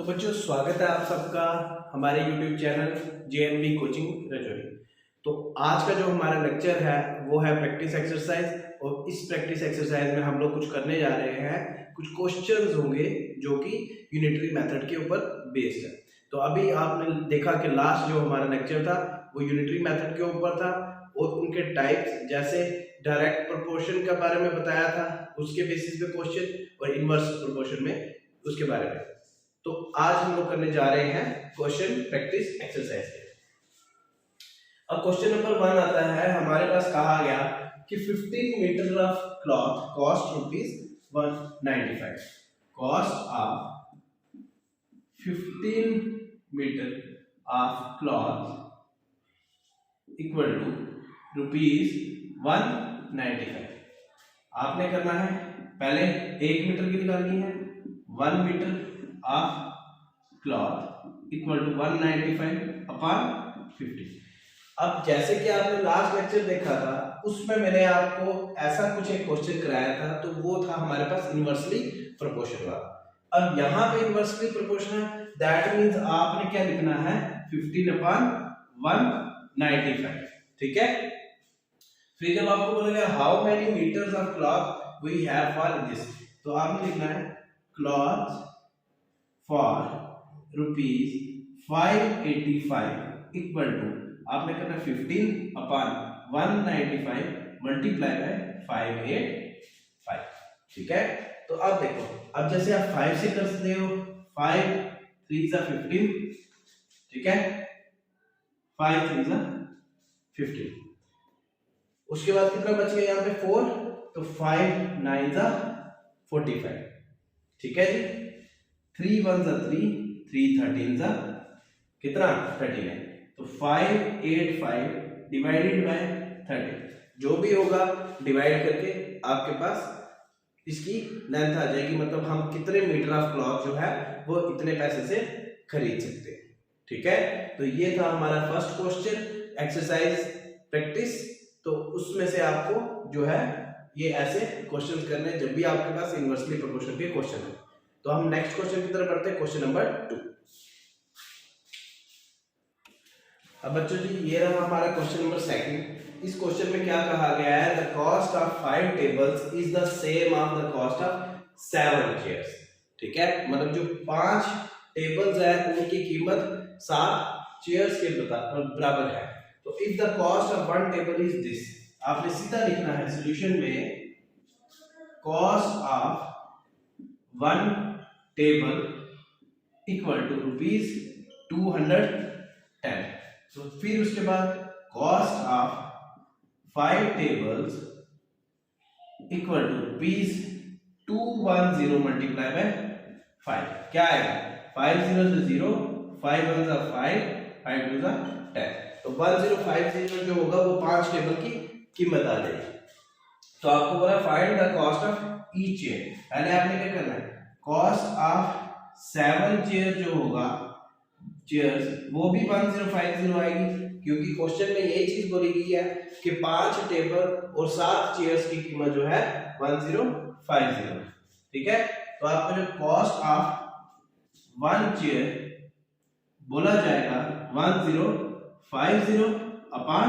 तो बच्चों स्वागत है आप सबका हमारे YouTube channel JNB coaching Rajouri. तो आज का जो हमारा लेक्चर है वो है प्रैक्टिस एक्सरसाइज, और इस प्रैक्टिस एक्सरसाइज में हम लोग कुछ करने जा रहे हैं। कुछ क्वेश्चंस होंगे जो कि यूनिटरी मेथड के ऊपर बेस्ड है। तो अभी आपने देखा कि लास्ट जो हमारा लेक्चर था वो यूनिटरी मेथड के ऊपर था और उनके टाइप्स जैसे डायरेक्ट प्रोपोर्शन के बारे में बताया था, उसके बेसिस पे क्वेश्चन, और इनवर्स प्रोपोर्शन में उसके बारे में। तो आज हम लोग करने जा रहे हैं क्वेश्चन प्रैक्टिस एक्सरसाइज के। अब क्वेश्चन नंबर 1 आता है, हमारे पास कहा गया कि 15 meter of cloth cost ₹195। Cost of 15 meter of cloth equal to ₹195। आपने करना है पहले 1 मीटर की निकालनी है। 1 meter of cloth equal to 195 upon 50। अब जैसे कि आपने लास्ट लेक्चर देखा था उसमें मैंने आपको ऐसा कुछ एक क्वेश्चन कराया था, तो वो था हमारे पास इनवर्सली प्रोपोर्शनल वाला। अब यहाँ पे इनवर्सली प्रोपोर्शनल, दैट मींस आपने क्या लिखना है 15 अपॉन 195। ठीक है। फिर जब आपको बोलेगा how many meters of cloth we have for this, तो आपने लिखना है क्लॉथ फॉर ₹585 इक्वल टू, आपने करना 15 अपॉन 195 मल्टीप्लाई बाय 585। ठीक है। तो अब देखो, अब जैसे आप 5 से कर सकते हो, 5 3 जा 15। ठीक है, 5 3 जा 15। उसके बाद कितना बच गया यहाँ पे 4, तो 5 9 जा 45। ठीक है जी। 3 1 जा 3, 3 13 जा कितना 39। तो 585 डिवाइडेड बाय 30, जो भी होगा डिवाइड करके आपके पास इसकी लेंथ आ जाएगी, मतलब हम कितने मीटर ऑफ क्लॉथ जो है वो इतने पैसे से खरीद सकते हैं। ठीक है। तो ये था हमारा फर्स्ट क्वेश्चन एक्सरसाइज प्रैक्टिस। तो उसमें से आपको जो है ये ऐसे क्वेश्चंस करने जब भी आपके पास इनवर्सली प्रोपोर्शनल के क्वेश्चन है। तो हम नेक्स्ट क्वेश्चन की तरफ बढ़ते हैं, क्वेश्चन नंबर 2। अब बच्चों जी ये रहा हमारा क्वेश्चन नंबर 2। इस क्वेश्चन में क्या कहा गया है, the cost of 5 tables is the same of the cost of 7 chairs. ठीक है, मतलब जो 5 टेबल्स है उनकी कीमत 7 चेयर्स के बराबर है। तो if the cost of 1 table is this, आपने सीधा लिखना है सॉल्यूशन में cost of 1 table equal to ₹210। तो फिर उसके बाद cost of 5 tables equal to ₹210 multiply by 5। क्या आएगा 5 0 से 0, 5 1 जा 5, 5 2 जा 10। तो 1050 जो होगा वो 5 टेबल की कीमत आ जाएगी। तो आपको बोला find the cost of each chair. पहले आपने क्या करना है, कॉस्ट ऑफ 7 चेयर जो होगा चेयर्स वो भी 1050 आएगी, क्योंकि क्वेश्चन में यही चीज बोली गई है कि 5 टेबल और 7 चेयर्स की कीमत जो है 1050। ठीक है। तो आपको जो कॉस्ट ऑफ 1 चेयर बोला जाएगा 1050 अपॉन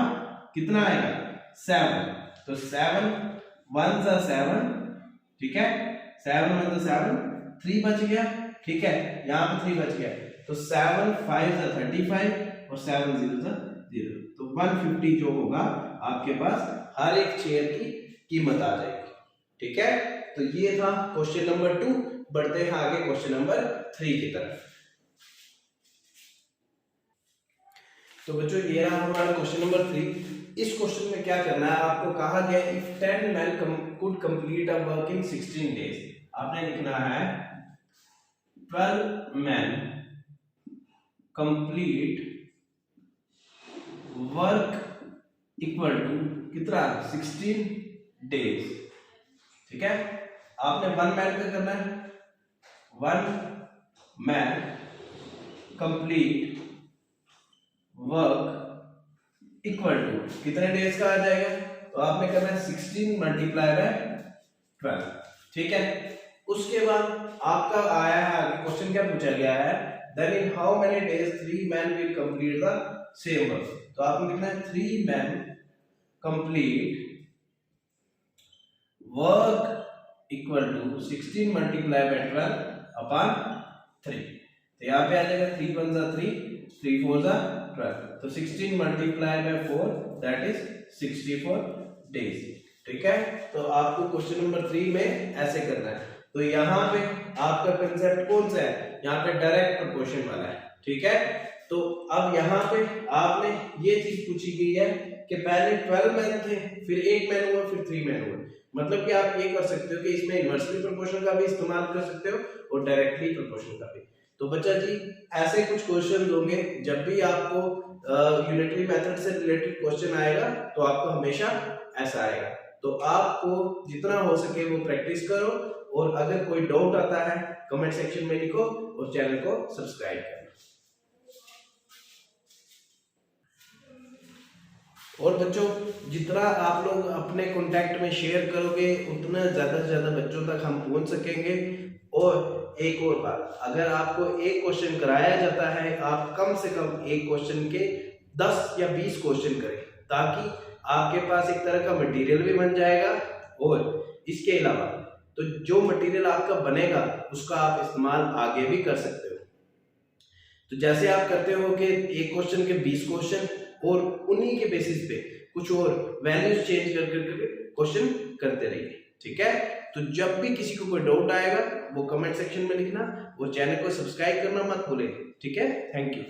कितना आएगा 7। तो 7 1 जा 7। ठीक है, 7 1 जा 7, 3 बच गया। ठीक है, यहाँ पे 3 बच गया। तो 7 5 जा 35 और 7 0 जा 0। तो 150 जो होगा आपके पास हर एक चेयर की कीमत आ जाएगी। ठीक है। तो ये था क्वेश्चन नंबर 2। बढ़ते हैं आगे क्वेश्चन नंबर 3 की तरफ। तो बच्चों ये रहा हमारा क्वेश्चन नंबर 3। इस क्वेश्चन में क्या करना है, आपको कहा गया if 10 men could complete a work in 16 days, आपने लिखना है 12 men complete work equal to कितना 16 days। ठीक है, आपने 1 man पे करना है, 1 man complete work equal to कितने डेज का आ जाएगा, तो आपने करना है 16 मल्टीप्लाई बाय 12। ठीक है। उसके बाद आपका आया है आगे क्वेश्चन क्या पूछा गया है, then in how many days 3 men will complete the same work। तो आपको लिखना है 3 men complete work equal to 16 multiply by 12 upon 3। तो यहाँ पे आ जाएगा 3 1 जा 3, 3 4 जा 12, तो 16 multiply bye 4 that is 64 days. ठीक है, तो आपको क्वेश्चन नंबर 3 में ऐसे करना है। तो यहाँ पे आपका कंसेप्ट कौन सा है, यहाँ पे डायरेक्ट प्रोपोर्शन वाला है। ठीक है, तो अब यहाँ पे आपने ये चीज पूछी गई है कि पहले 12 मैन थे, फिर 8 मैन हुआ, फिर 3 मैन हुआ। मतलब कि आप ये कर सकते हो कि इसमें इन्वर्सली प्रोपोर्शन का भी इस्तेमाल कर सकते हो और डायरेक्टली प्रोपोर्शन का भी। तो बच्चा जी ऐसे कुछ क्वेश्चन होंगे, जब भी आपको यूनिटरी मेथड से रिलेटेड क्वेश्चन आएगा तो आपको हमेशा ऐसा आएगा। तो आपको जितना हो सके वो प्रैक्टिस करो, और अगर कोई डाउट आता है कमेंट सेक्शन में लिखो और चैनल को सब्सक्राइब करना। और बच्चों जितना आप लोग अपने कांटेक्ट में शेयर करोगे उतना ज्यादा से ज्यादा बच्चों तक हम पहुंच सकेंगे। और एक और बात, अगर आपको एक क्वेश्चन कराया जाता है, आप कम से कम एक क्वेश्चन के 10 या 20 क्वेश्चन करें, ताकि आपके पास एक तरह का मटेरियल भी बन जाएगा। और इसके अलावा तो जो मटेरियल आपका बनेगा उसका आप इस्तेमाल आगे भी कर सकते हो। तो जैसे आप करते हो कि एक क्वेश्चन के 20 क्वेश्चन, और उन्हीं के बेसिस पे कुछ और वैल्यूज चेंज कर करके क्वेश्चन करते रहिए। ठीक है, तो जब भी किसी को कोई डाउट आएगा वो कमेंट सेक्शन में लिखना, और चैनल को सब्सक्राइब करना मत भूलें। ठीक है, थैंक यू।